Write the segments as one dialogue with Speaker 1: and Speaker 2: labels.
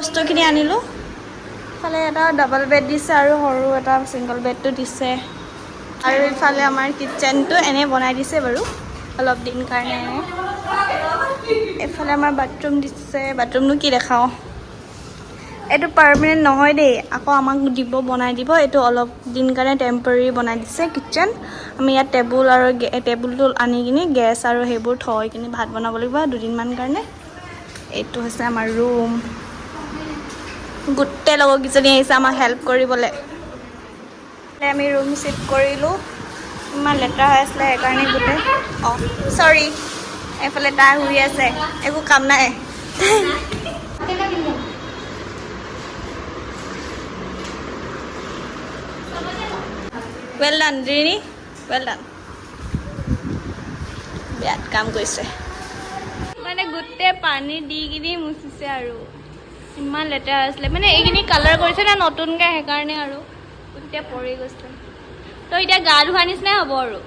Speaker 1: বস্তুখিনি আনিলোঁ ইফালে এটা ডাবল বেড দিছে আৰু সৰু এটা ছিংগল বেডটো দিছে আৰু ইফালে আমাৰ কিটচেনটো এনেই বনাই দিছে বাৰু অলপ দিন কাৰণে এইফালে আমাৰ বাথৰুম দিছে বাথৰুমনো কি দেখাওঁ এইটো পাৰ্মানেণ্ট নহয় দেই আকৌ আমাক দিব বনাই দিব এইটো অলপ দিন কাৰণে টেম্পৰেৰী বনাই দিছে কিটচেন আমি ইয়াত টেবুল আৰু টেবুলটো আনি কিনি গেছ আৰু সেইবোৰ থৈ কিনি ভাত বনাব লাগিব দুদিনমান কাৰণে এইটো হৈছে আমাৰ ৰুম গোটেই লগৰকেইজনী আহিছে আমাক হেল্প কৰিবলৈ আমি ৰুম চিফ্ট কৰিলোঁ ইমান লেতেৰা হৈ আছিলে সেইকাৰণে গোটেই অঁ চৰি এইফালে তাই শুই আছে একো কাম নাই ৱেল ডান ৰিনি ৱেল ডান বিৰাট কাম কৰিছে মানে গোটেই পানী দি কিনি মুচিছে আৰু ইমান লেতেৰা হৈছিলে মানে এইখিনি কালাৰ কৰিছে না নতুনকৈ সেইকাৰণে আৰু গোটেই পৰি গৈছে তো এতিয়া গা ধোৱা নিচিনাই হ'ব আৰু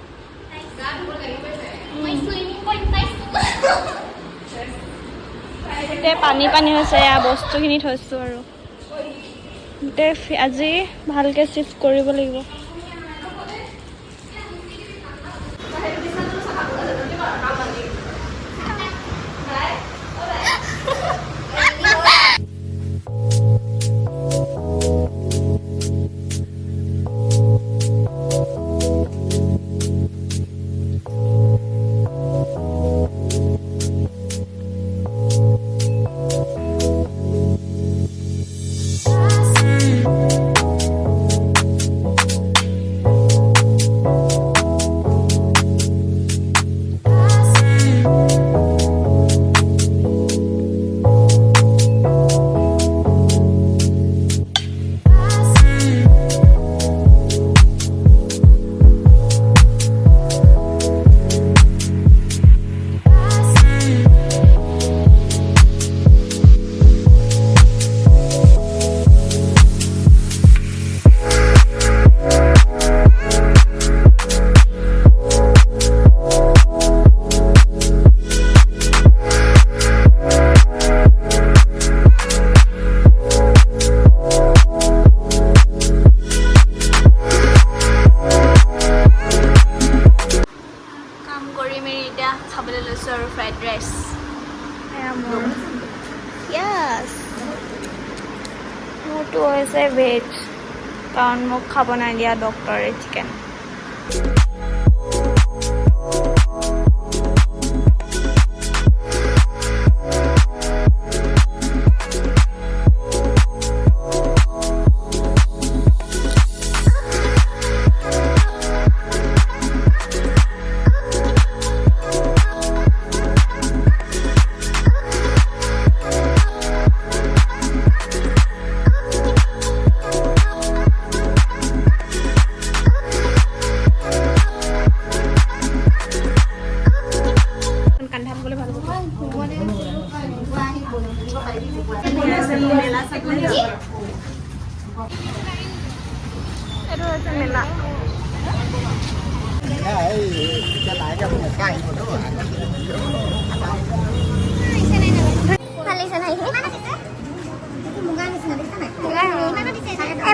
Speaker 1: গোটেই পানী পানী হৈছে এয়া বস্তুখিনি থৈছোঁ আৰু গোটেই আজি ভালকৈ চিফ্ট কৰিব লাগিব fried rice. Yes. Motu is a veg. Kaun mo khabana dia doctor chicken.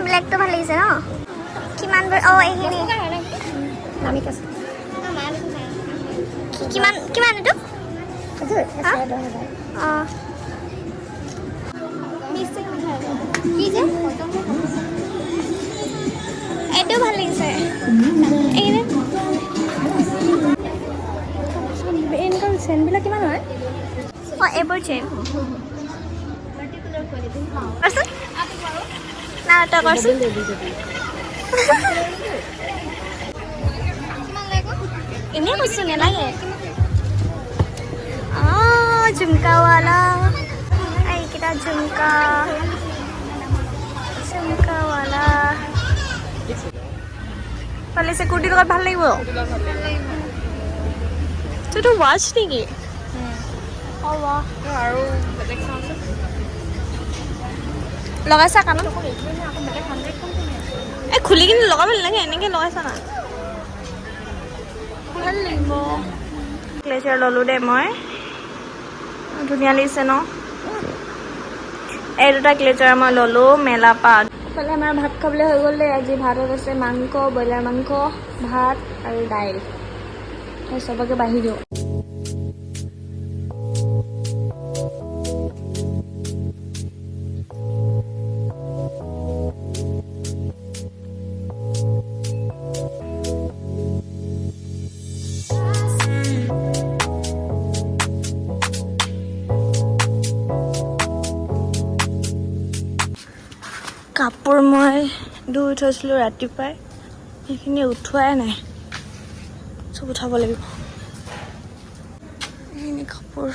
Speaker 1: Black to ভাল লাগিছে ন কিমান ও এইখিনি নামি কাছে কিমান কিমান এটো কি যে এটো ভাল লাগিছে এইখিনি এনকাল চেনবিলাক কিমান হয় এবোৰ চেন পাৰ্টিকুলাৰ কোৱালিটি আছে না এটা করছি ini kusunya lagi jumka wala ay kita jumka wala pale security লগত ভাল লাগিব তুই watch নেকি বাহ আৰু বেলেগ চাউন্ড লগাইছা কাণত এই খুলি কিনে লগাব নালাগে এনেকৈ লগাইছা না ভাল লাগিব ক্লেচাৰ ল'লোঁ দেই মই ধুনীয়া লাগিছে ন এই দুটা ক্লেচাৰ মই ল'লো মেলা পাত ইফালে আমাৰ ভাত খাবলৈ হৈ গ'ল দেই আজি ভাতত আছে মাংস ব্ৰইলাৰ মাংস ভাত আৰু দাইল সেই চবকে বাঢ়ি দিওঁ কাপোৰ মই ধুই থৈছিলোঁ ৰাতিপুৱাই সেইখিনি উঠোৱাই নাই চব উঠাব লাগিব এইখিনি কাপোৰ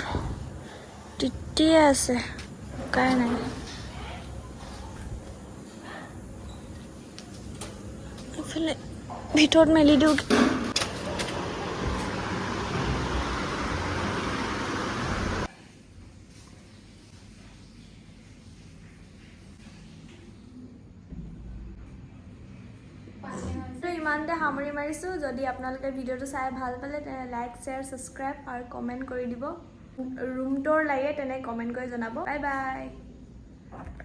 Speaker 1: তিতিয়ে আছে শুকাই নাই এইফালে ভিতৰত মেলি দিওঁ ইমানতে সামৰি মাৰিছোঁ যদি আপোনালোকে ভিডিঅ'টো চাই ভাল পালে তেনে লাইক শ্বেয়াৰ ছাবস্ক্ৰাইব আৰু কমেণ্ট কৰি দিব ৰুম টুৰ লাগে তেনে কমেণ্ট কৰি জনাব বাই বাই